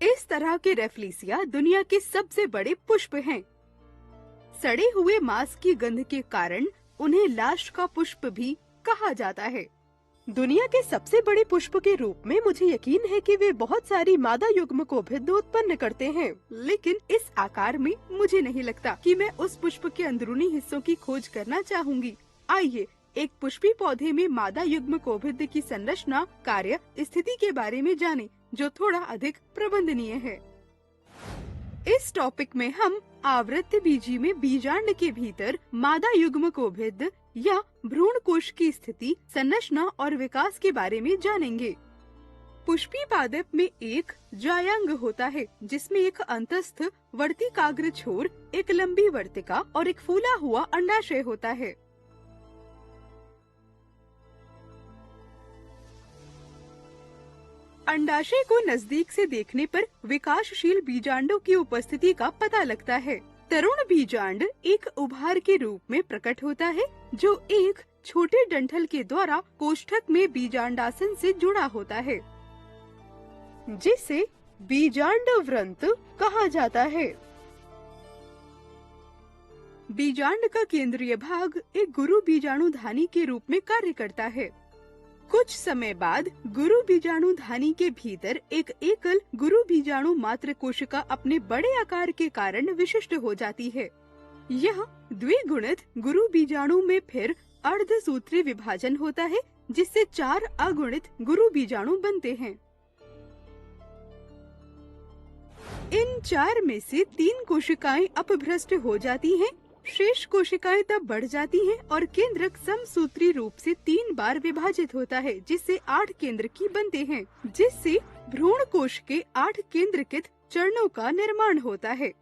इस तरह के रेफ्लिसिया दुनिया के सबसे बड़े पुष्प हैं। सड़े हुए मांस की गंध के कारण उन्हें लाश का पुष्प भी कहा जाता है। दुनिया के सबसे बड़े पुष्प के रूप में मुझे यकीन है कि वे बहुत सारी मादा युग्मकोभिद उत्पन्न करते हैं, लेकिन इस आकार में मुझे नहीं लगता कि मैं उस पुष्प के अंदरूनी हिस्सों की खोज करना चाहूंगी। आइए एक पुष्पी पौधे में मादा युग्मकोभिद की संरचना, कार्य, स्थिति के बारे में जानें, जो थोड़ा अधिक प्रबंधनीय है। इस टॉपिक में हम आवृत्त बीजी में बीजांड के भीतर मादा युग्मकोभिद या भ्रूण कोश की स्थिति, संरचना और विकास के बारे में जानेंगे। पुष्पी पादप में एक जायांग होता है, जिसमें एक अंतस्थ वर्तिकाग्र छोर, एक लंबी वर्तिका और एक फूला हुआ अंडाशय होता है। अंडाशय को नजदीक से देखने पर विकासशील बीजांडों की उपस्थिति का पता लगता है। तरुण बीजांड एक उभार के रूप में प्रकट होता है, जो एक छोटे डंठल के द्वारा कोष्ठक में बीजांडासन से जुड़ा होता है, जिसे बीजांड व्रंत कहा जाता है। बीजांड का केंद्रीय भाग एक गुरु बीजाणुधानी के रूप में कार्य करता है। कुछ समय बाद गुरु बीजाणुधानी के भीतर एक एकल गुरु बीजाणु मात्र कोशिका अपने बड़े आकार के कारण विशिष्ट हो जाती है। यह द्विगुणित गुरु बीजाणु में फिर अर्धसूत्री विभाजन होता है, जिससे 4 अगुणित गुरु बीजाणु बनते हैं। इन 4 में से 3 कोशिकाएं अपभ्रष्ट हो जाती हैं। शेष कोशिकाएं तब बढ़ जाती हैं और केंद्रक समसूत्री रूप से 3 बार विभाजित होता है, जिससे 8 केंद्रकी बनते हैं, जिससे भ्रूण कोश के 8 केंद्रकित चरणों का निर्माण होता है।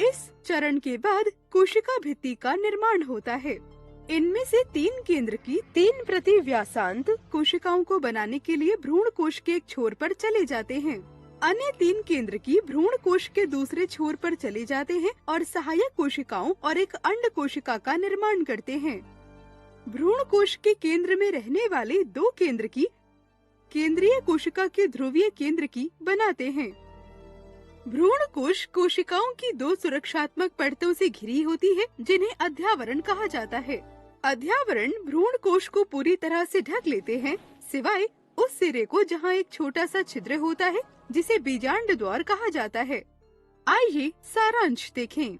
इस चरण के बाद कोशिका भित्ति का निर्माण होता है। इनमें से 3 केंद्रकी 3 प्रति व्यासांत कोशिकाओं को बनाने के लिए भ्रूण कोश के एक छोर पर चले जाते हैं। अन्य 3 केंद्रकी भ्रूण कोश के दूसरे छोर पर चले जाते हैं और सहायक कोशिकाओं और एक अंड कोशिका का निर्माण करते हैं। भ्रूण कोश के केंद्र में रहने वाले 2 केंद्रकी केंद्रीय कोशिका के ध्रुवीय केंद्रकी बनाते हैं। भ्रूण कोश कोशिकाओं की 2 सुरक्षात्मक परतों से घिरी होती है, जिन्हें अध्यावरण कहा जाता है। अध्यावरण भ्रूण कोश को पूरी तरह से ढक लेते हैं, सिवाय उस सिरे को जहाँ एक छोटा सा छिद्र होता है, जिसे बीजांड द्वार कहा जाता है। आइए सारांश देखें।